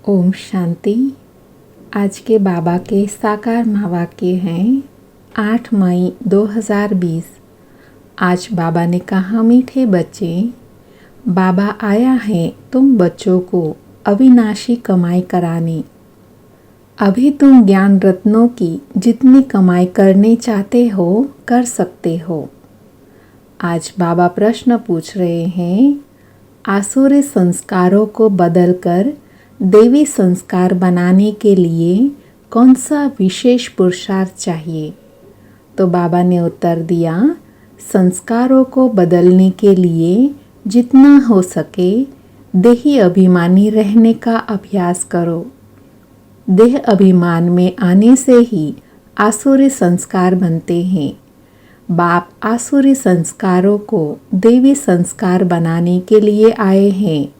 ओम शांति। आज के बाबा के साकार महावाक्य हैं 8 मई 2020। आज बाबा ने कहा, मीठे बच्चे, बाबा आया है तुम बच्चों को अविनाशी कमाई कराने। अभी तुम ज्ञान रत्नों की जितनी कमाई करने चाहते हो कर सकते हो। आज बाबा प्रश्न पूछ रहे हैं, आसुरी संस्कारों को बदलकर देवी संस्कार बनाने के लिए कौन सा विशेष पुरुषार्थ चाहिए? तो बाबा ने उत्तर दिया, संस्कारों को बदलने के लिए जितना हो सके देही अभिमानी रहने का अभ्यास करो। देह अभिमान में आने से ही आसुरी संस्कार बनते हैं। बाप आसुरी संस्कारों को देवी संस्कार बनाने के लिए आए हैं।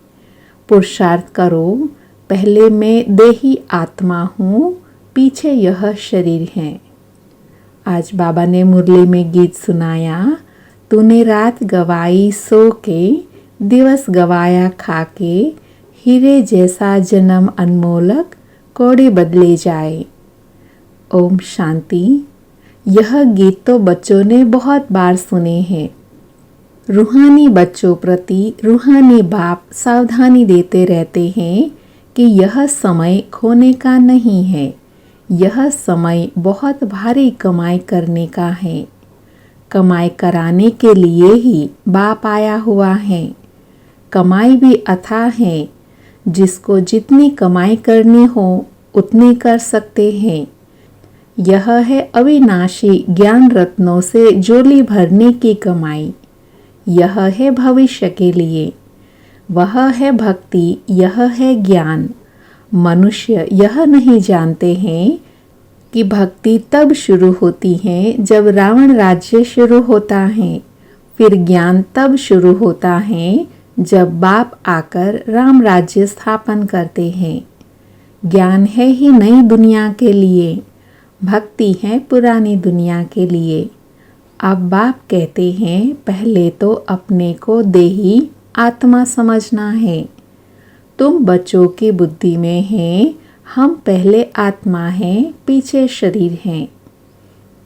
पुरुषार्थ करो, पहले मैं देही आत्मा हूँ, पीछे यह शरीर है। आज बाबा ने मुरली में गीत सुनाया, तूने रात गवाई सो के, दिवस गवाया खा के, हीरे जैसा जन्म अनमोलक, कोड़े बदले जाए। ओम शांति। यह गीत तो बच्चों ने बहुत बार सुने हैं। रूहानी बच्चों प्रति रूहानी बाप सावधानी देते रहते हैं कि यह समय खोने का नहीं है। यह समय बहुत भारी कमाई करने का है। कमाई कराने के लिए ही बाप आया हुआ है। कमाई भी अथाह है। जिसको जितनी कमाई करनी हो उतनी कर सकते हैं। यह है अविनाशी ज्ञान रत्नों से झोली भरने की कमाई। यह है भविष्य के लिए। वह है भक्ति, यह है ज्ञान। मनुष्य यह नहीं जानते हैं कि भक्ति तब शुरू होती है जब रावण राज्य शुरू होता है। फिर ज्ञान तब शुरू होता है जब बाप आकर राम राज्य स्थापन करते हैं। ज्ञान है ही नई दुनिया के लिए, भक्ति है पुरानी दुनिया के लिए। अब बाप कहते हैं, पहले तो अपने को देही आत्मा समझना है। तुम बच्चों की बुद्धि में हैं, हम पहले आत्मा हैं, पीछे शरीर हैं।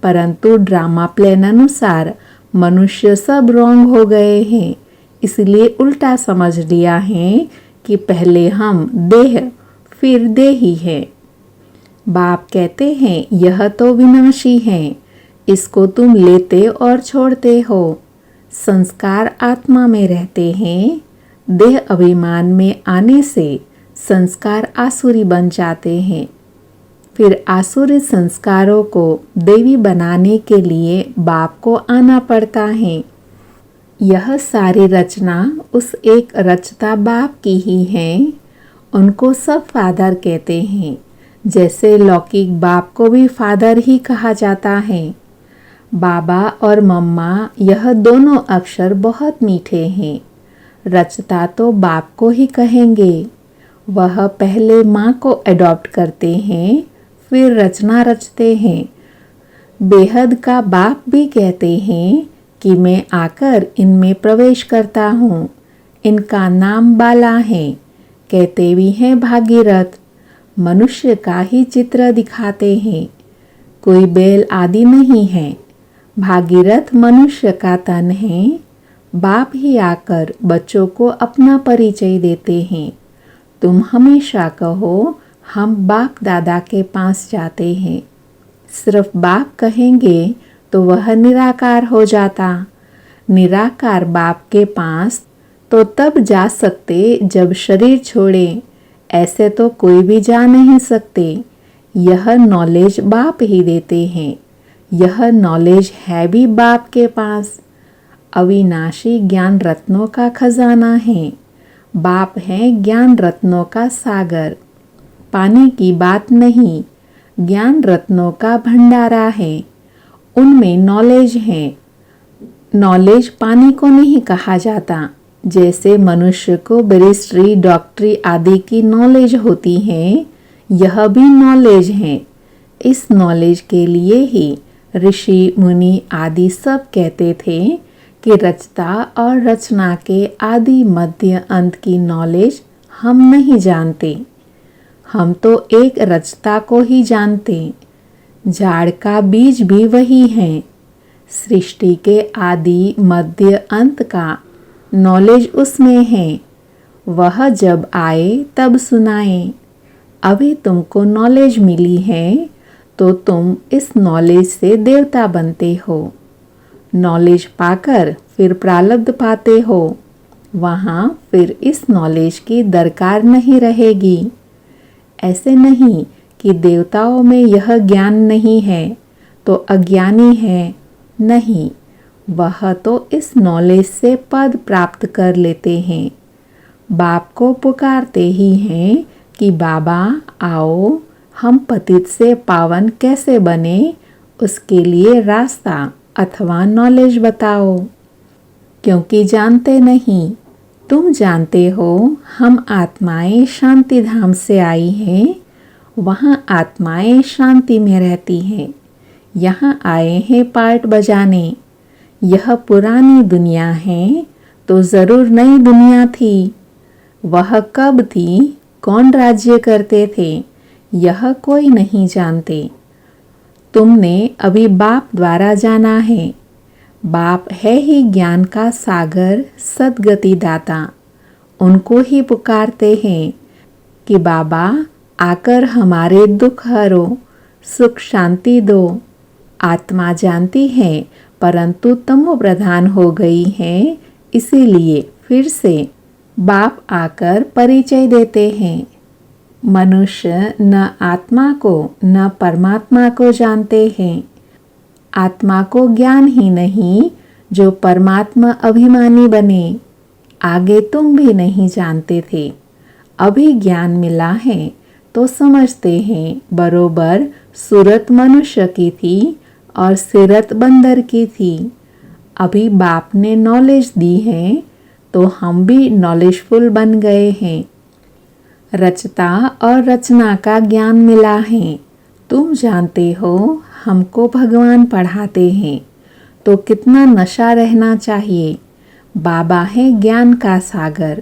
परंतु ड्रामा प्लान अनुसार मनुष्य सब रॉन्ग हो गए हैं। इसलिए उल्टा समझ लिया है कि पहले हम देह फिर देही है। बाप कहते हैं, यह तो विनाशी है, इसको तुम लेते और छोड़ते हो। संस्कार आत्मा में रहते हैं। देह अभिमान में आने से संस्कार आसुरी बन जाते हैं। फिर आसुरी संस्कारों को देवी बनाने के लिए बाप को आना पड़ता है। यह सारी रचना उस एक रचता बाप की ही है। उनको सब फादर कहते हैं। जैसे लौकिक बाप को भी फादर ही कहा जाता है। बाबा और मम्मा, यह दोनों अक्षर बहुत मीठे हैं। रचता तो बाप को ही कहेंगे। वह पहले माँ को अडॉप्ट करते हैं, फिर रचना रचते हैं। बेहद का बाप भी कहते हैं कि मैं आकर इनमें प्रवेश करता हूँ। इनका नाम बाला है। कहते भी हैं भागीरथ। मनुष्य का ही चित्र दिखाते हैं। कोई बैल आदि नहीं है। भागीरथ मनुष्य का तन है। बाप ही आकर बच्चों को अपना परिचय देते हैं। तुम हमेशा कहो, हम बाप दादा के पास जाते हैं। सिर्फ बाप कहेंगे तो वह निराकार हो जाता। निराकार बाप के पास तो तब जा सकते जब शरीर छोड़े। ऐसे तो कोई भी जा नहीं सकते। यह नॉलेज बाप ही देते हैं। यह नॉलेज है भी बाप के पास। अविनाशी ज्ञान रत्नों का खजाना है। बाप है ज्ञान रत्नों का सागर। पानी की बात नहीं, ज्ञान रत्नों का भंडारा है। उनमें नॉलेज है। नॉलेज पानी को नहीं कहा जाता। जैसे मनुष्य को बैरिस्ट्री, डॉक्टरी आदि की नॉलेज होती है, यह भी नॉलेज है। इस नॉलेज के लिए ही ऋषि मुनि आदि सब कहते थे कि रचता और रचना के आदि मध्य अंत की नॉलेज हम नहीं जानते। हम तो एक रचता को ही जानते, झाड़ का बीज भी वही है। सृष्टि के आदि मध्य अंत का नॉलेज उसमें है। वह जब आए तब सुनाए। अभी तुमको नॉलेज मिली है तो तुम इस नॉलेज से देवता बनते हो। नॉलेज पाकर फिर प्रारब्ध पाते हो। वहाँ फिर इस नॉलेज की दरकार नहीं रहेगी। ऐसे नहीं कि देवताओं में यह ज्ञान नहीं है तो अज्ञानी है, नहीं, वह तो इस नॉलेज से पद प्राप्त कर लेते हैं। बाप को पुकारते ही हैं कि बाबा आओ, हम पतित से पावन कैसे बने, उसके लिए रास्ता अथवा नॉलेज बताओ। क्योंकि जानते नहीं, तुम जानते हो हम आत्माएं शांति धाम से आई हैं। वहाँ आत्माएं शांति में रहती हैं। यहाँ आए हैं पार्ट बजाने। यह पुरानी दुनिया है तो ज़रूर नई दुनिया थी। वह कब थी, कौन राज्य करते थे, यह कोई नहीं जानते। तुमने अभी बाप द्वारा जाना है। बाप है ही ज्ञान का सागर, सद्गति दाता। उनको ही पुकारते हैं कि बाबा आकर हमारे दुख हरो, सुख शांति दो। आत्मा जानती है परंतु तमो प्रधान हो गई है, इसीलिए फिर से बाप आकर परिचय देते हैं। मनुष्य न आत्मा को न परमात्मा को जानते हैं। आत्मा को ज्ञान ही नहीं जो परमात्मा अभिमानी बने। आगे तुम भी नहीं जानते थे, अभी ज्ञान मिला है तो समझते हैं बरोबर सूरत मनुष्य की थी और सिरत बंदर की थी। अभी बाप ने नॉलेज दी है तो हम भी नॉलेजफुल बन गए हैं। रचता और रचना का ज्ञान मिला है। तुम जानते हो हमको भगवान पढ़ाते हैं तो कितना नशा रहना चाहिए। बाबा है ज्ञान का सागर,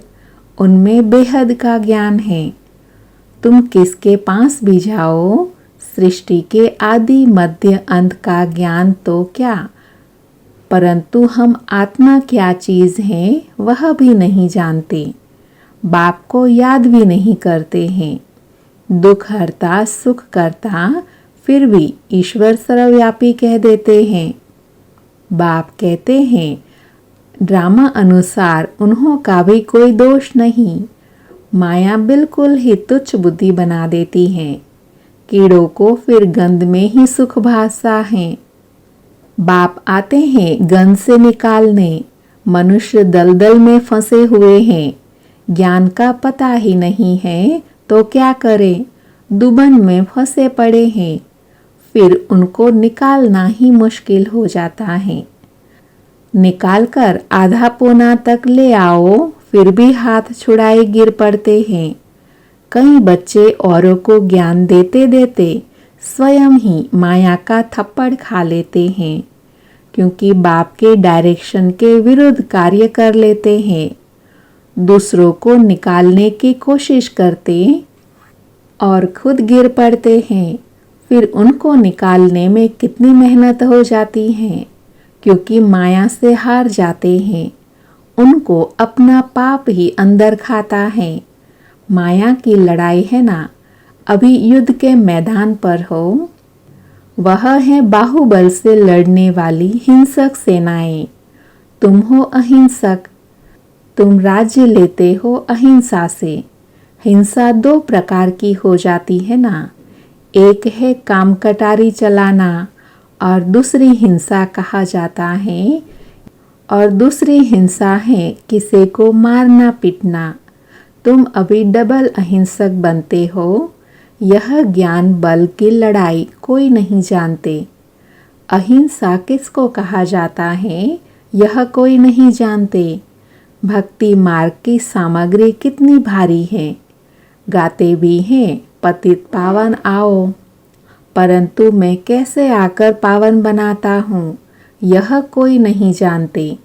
उनमें बेहद का ज्ञान है। तुम किसके पास भी जाओ, सृष्टि के आदि मध्य अंत का ज्ञान तो क्या, परंतु हम आत्मा क्या चीज़ है वह भी नहीं जानते। बाप को याद भी नहीं करते हैं। दुख हरता सुख करता फिर भी ईश्वर सर्वव्यापी कह देते हैं। बाप कहते हैं ड्रामा अनुसार उन्हों का भी कोई दोष नहीं। माया बिल्कुल ही तुच्छ बुद्धि बना देती है। कीड़ों को फिर गंध में ही सुख भासता है। बाप आते हैं गंध से निकालने। मनुष्य दलदल में फंसे हुए हैं। ज्ञान का पता ही नहीं है तो क्या करें, दुबन में फंसे पड़े हैं। फिर उनको निकालना ही मुश्किल हो जाता है। निकालकर आधा पौना तक ले आओ फिर भी हाथ छुड़ाए गिर पड़ते हैं। कई बच्चे औरों को ज्ञान देते देते स्वयं ही माया का थप्पड़ खा लेते हैं, क्योंकि बाप के डायरेक्शन के विरुद्ध कार्य कर लेते हैं। दूसरों को निकालने की कोशिश करते और खुद गिर पड़ते हैं। फिर उनको निकालने में कितनी मेहनत हो जाती है, क्योंकि माया से हार जाते हैं। उनको अपना पाप ही अंदर खाता है। माया की लड़ाई है ना, अभी युद्ध के मैदान पर हो। वह है बाहुबल से लड़ने वाली हिंसक सेनाएं। तुम हो अहिंसक। तुम राज्य लेते हो अहिंसा से। हिंसा दो प्रकार की हो जाती है ना, एक है काम कटारी चलाना और दूसरी हिंसा कहा जाता है, और दूसरी हिंसा है किसी को मारना पीटना। तुम अभी डबल अहिंसक बनते हो। यह ज्ञान बल की लड़ाई कोई नहीं जानते। अहिंसा किसको कहा जाता है यह कोई नहीं जानते। भक्ति मार्ग की सामग्री कितनी भारी है। गाते भी हैं पतित पावन आओ, परंतु मैं कैसे आकर पावन बनाता हूँ यह कोई नहीं जानते।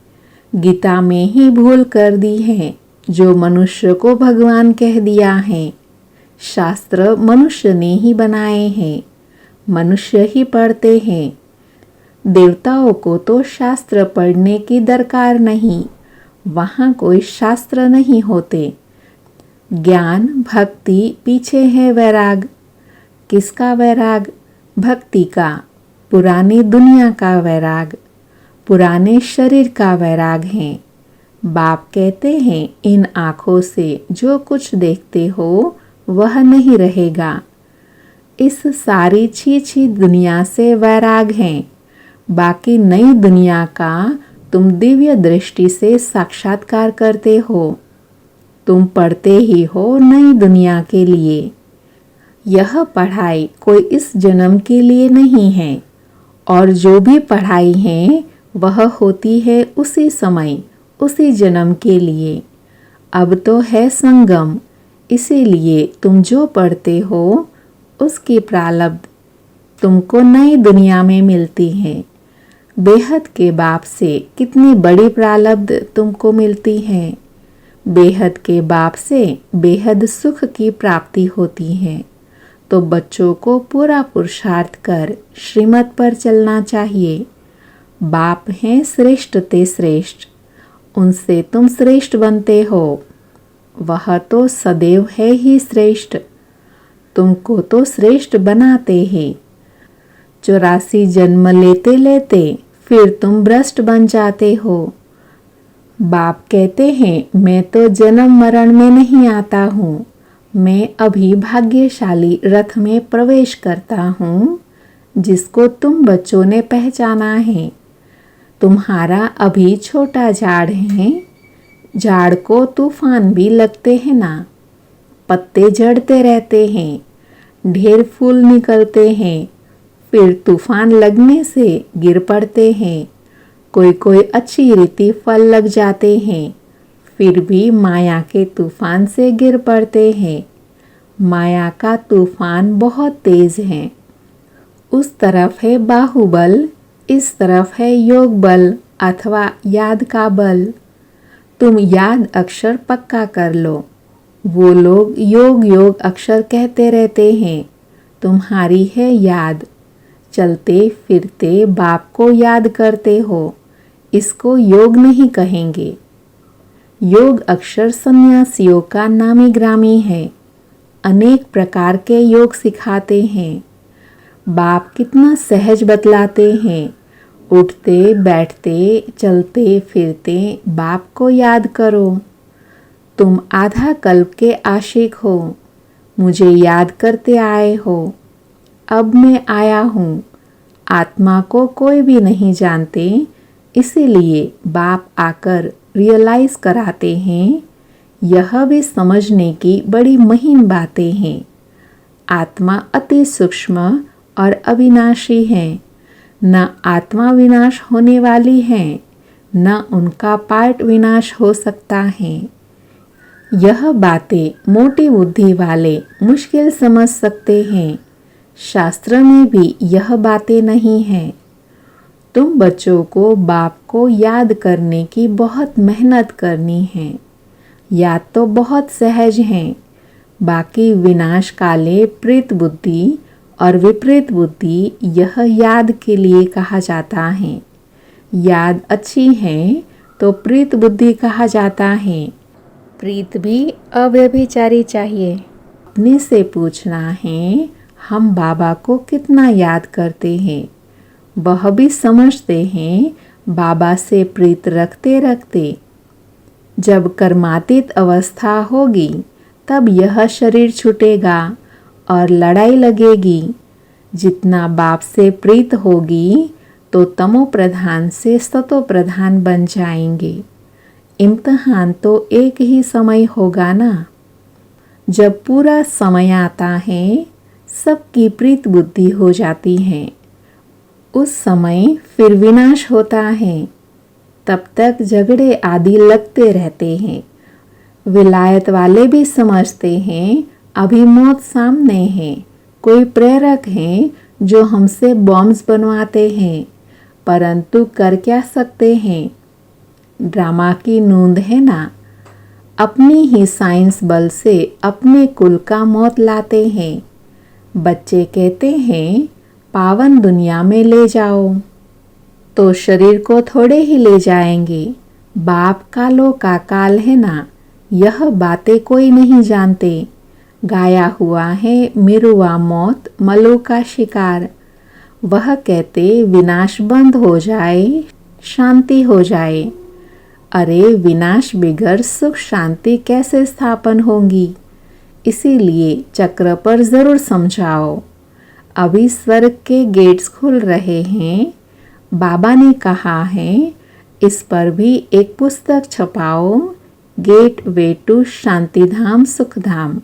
गीता में ही भूल कर दी है, जो मनुष्य को भगवान कह दिया है। शास्त्र मनुष्य ने ही बनाए हैं, मनुष्य ही पढ़ते हैं। देवताओं को तो शास्त्र पढ़ने की दरकार नहीं, वहाँ कोई शास्त्र नहीं होते। ज्ञान भक्ति पीछे है वैराग। किसका वैराग? भक्ति का। पुरानी दुनिया का वैराग, पुराने शरीर का वैराग है। बाप कहते हैं इन आँखों से जो कुछ देखते हो वह नहीं रहेगा। इस सारी छी दुनिया से वैराग है। बाकी नई दुनिया का तुम दिव्य दृष्टि से साक्षात्कार करते हो। तुम पढ़ते ही हो नई दुनिया के लिए। यह पढ़ाई कोई इस जन्म के लिए नहीं है, और जो भी पढ़ाई है वह होती है उसी समय, उसी जन्म के लिए। अब तो है संगम, इसीलिए तुम जो पढ़ते हो उसकी प्रारब्ध तुमको नई दुनिया में मिलती है। बेहद के बाप से कितनी बड़ी प्रारब्ध तुमको मिलती है। बेहद के बाप से बेहद सुख की प्राप्ति होती है। तो बच्चों को पूरा पुरुषार्थ कर श्रीमत पर चलना चाहिए। बाप हैं श्रेष्ठ ते श्रेष्ठ, उनसे तुम श्रेष्ठ बनते हो। वह तो सदैव है ही श्रेष्ठ, तुमको तो श्रेष्ठ बनाते हैं। 84 जन्म लेते लेते फिर तुम भ्रष्ट बन जाते हो। बाप कहते हैं मैं तो जन्म मरण में नहीं आता हूँ, मैं अभी भाग्यशाली रथ में प्रवेश करता हूँ, जिसको तुम बच्चों ने पहचाना है। तुम्हारा अभी छोटा झाड़ है, झाड़ को तूफान भी लगते हैं ना, पत्ते झड़ते रहते हैं, ढेर फूल निकलते हैं, फिर तूफान लगने से गिर पड़ते हैं। कोई कोई अच्छी रीति फल लग जाते हैं, फिर भी माया के तूफान से गिर पड़ते हैं। माया का तूफान बहुत तेज है। उस तरफ है बाहुबल, इस तरफ है योग बल अथवा याद का बल। तुम याद अक्षर पक्का कर लो। वो लोग योग योग अक्षर कहते रहते हैं, तुम्हारी है याद। चलते फिरते बाप को याद करते हो, इसको योग नहीं कहेंगे। योग अक्षर सन्यासियों का नामी ग्रामी है। अनेक प्रकार के योग सिखाते हैं। बाप कितना सहज बतलाते हैं। उठते बैठते चलते फिरते बाप को याद करो। तुम आधा कल्प के आशिक हो, मुझे याद करते आए हो। अब मैं आया हूँ। आत्मा को कोई भी नहीं जानते, इसीलिए बाप आकर रियलाइज कराते हैं। यह भी समझने की बड़ी महीन बातें हैं। आत्मा अति सूक्ष्म और अविनाशी है। न आत्मा विनाश होने वाली है, न उनका पार्ट विनाश हो सकता है। यह बातें मोटी बुद्धि वाले मुश्किल समझ सकते हैं। शास्त्र में भी यह बातें नहीं हैं। तुम बच्चों को बाप को याद करने की बहुत मेहनत करनी है। याद तो बहुत सहज है। बाकी विनाश काले प्रेत बुद्धि और विपरीत बुद्धि, यह याद के लिए कहा जाता है। याद अच्छी है तो प्रीत बुद्धि कहा जाता है। प्रीत भी अव्यभिचारी चाहिए। अपने से पूछना है हम बाबा को कितना याद करते हैं। वह भी समझते हैं बाबा से प्रीत रखते रखते जब कर्मातीत अवस्था होगी तब यह शरीर छूटेगा और लड़ाई लगेगी। जितना बाप से प्रीत होगी तो तमो प्रधान से सतो प्रधान बन जाएंगे। इम्तिहान तो एक ही समय होगा ना। जब पूरा समय आता है सबकी प्रीत बुद्धि हो जाती है। उस समय फिर विनाश होता है। तब तक झगड़े आदि लगते रहते हैं। विलायत वाले भी समझते हैं अभी मौत सामने है। कोई प्रेरक हैं जो हमसे बॉम्ब्स बनवाते हैं, परंतु कर क्या सकते हैं। ड्रामा की नूंद है ना। अपनी ही साइंस बल से अपने कुल का मौत लाते हैं। बच्चे कहते हैं पावन दुनिया में ले जाओ, तो शरीर को थोड़े ही ले जाएंगे। बाप कालो का काल है ना, यह बातें कोई नहीं जानते। गाया हुआ है मेरुआ मौत मलो का शिकार। वह कहते विनाश बंद हो जाए, शांति हो जाए। अरे विनाश बिगर सुख शांति कैसे स्थापन होंगी? इसीलिए चक्र पर जरूर समझाओ। अभी स्वर्ग के गेट्स खुल रहे हैं। बाबा ने कहा है इस पर भी एक पुस्तक छपाओ, gate way to Shantidham Sukhdham.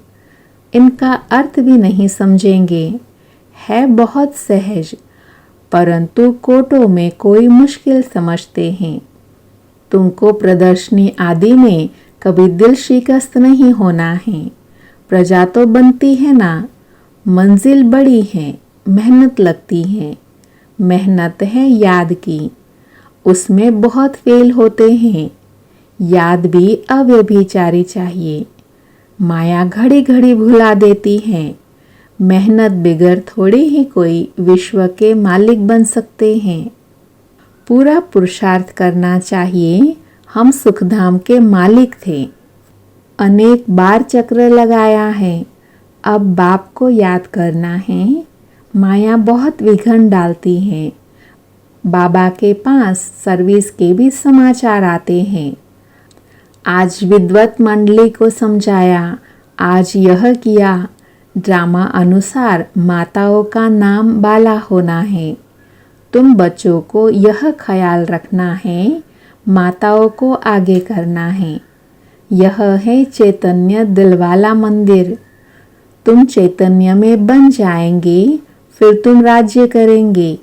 इनका अर्थ भी नहीं समझेंगे, है बहुत सहज, परंतु कोटों में कोई मुश्किल समझते हैं। तुमको प्रदर्शनी आदि में कभी दिल शिकस्त नहीं होना है। प्रजा तो बनती है ना, मंजिल बड़ी है, मेहनत लगती है। मेहनत है याद की, उसमें बहुत फेल होते हैं। याद भी अव्यभिचारी चाहिए। माया घड़ी घड़ी भुला देती है। मेहनत बिगर थोड़े ही कोई विश्व के मालिक बन सकते हैं। पूरा पुरुषार्थ करना चाहिए। हम सुखधाम के मालिक थे, अनेक बार चक्र लगाया है। अब बाप को याद करना है। माया बहुत विघन डालती है। बाबा के पास सर्विस के भी समाचार आते हैं। आज विद्वत मंडली को समझाया, आज यह किया। ड्रामा अनुसार माताओं का नाम बाला होना है। तुम बच्चों को यह ख्याल रखना है, माताओं को आगे करना है। यह है चैतन्य दिलवाला मंदिर। तुम चैतन्य में बन जाएंगे, फिर तुम राज्य करेंगे।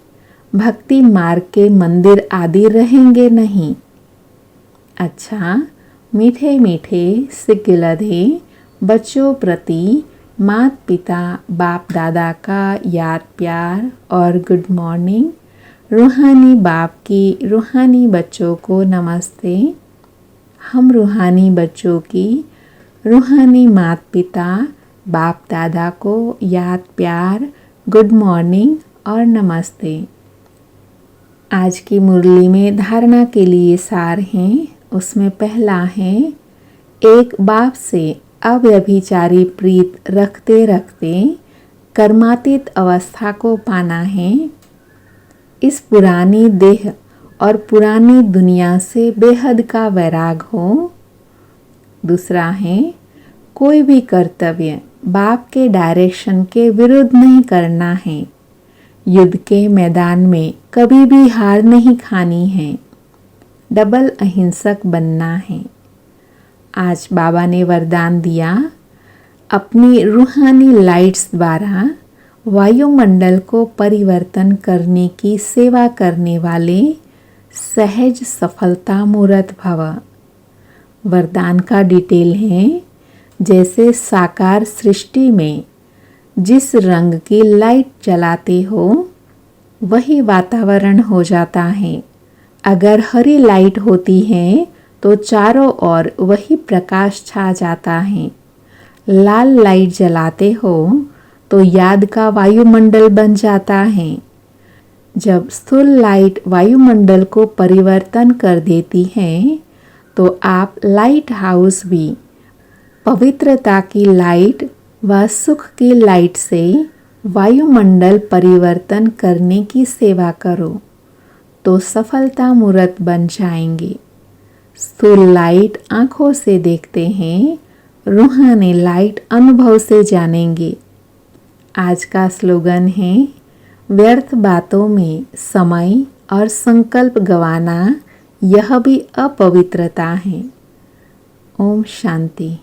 भक्ति मार्ग के मंदिर आदि रहेंगे नहीं। अच्छा, मीठे मीठे सिकिलधे बच्चों प्रति माता पिता बाप दादा का याद प्यार और गुड मॉर्निंग। रूहानी बाप की रूहानी बच्चों को नमस्ते। हम रूहानी बच्चों की रूहानी माता पिता बाप दादा को याद प्यार, गुड मॉर्निंग और नमस्ते। आज की मुरली में धारणा के लिए सार हैं। उसमें पहला है, एक बाप से अव्यभिचारी प्रीत रखते रखते कर्मातीत अवस्था को पाना है। इस पुरानी देह और पुरानी दुनिया से बेहद का वैराग हो। दूसरा है, कोई भी कर्तव्य बाप के डायरेक्शन के विरुद्ध नहीं करना है। युद्ध के मैदान में कभी भी हार नहीं खानी है। डबल अहिंसक बनना है। आज बाबा ने वरदान दिया, अपनी रूहानी लाइट्स द्वारा वायुमंडल को परिवर्तन करने की सेवा करने वाले सहज सफलता मूर्त भव। वरदान का डिटेल है, जैसे साकार सृष्टि में जिस रंग की लाइट जलाते हो वही वातावरण हो जाता है। अगर हरी लाइट होती है तो चारों ओर वही प्रकाश छा जाता है। लाल लाइट जलाते हो तो याद का वायुमंडल बन जाता है। जब स्थूल लाइट वायुमंडल को परिवर्तन कर देती है तो आप लाइट हाउस भी पवित्रता की लाइट व सुख की लाइट से वायुमंडल परिवर्तन करने की सेवा करो तो सफलता मूर्त बन जाएंगे। स्थूल लाइट आँखों से देखते हैं, रूहानी लाइट अनुभव से जानेंगे। आज का स्लोगन है, व्यर्थ बातों में समय और संकल्प गंवाना यह भी अपवित्रता है। ओम शांति।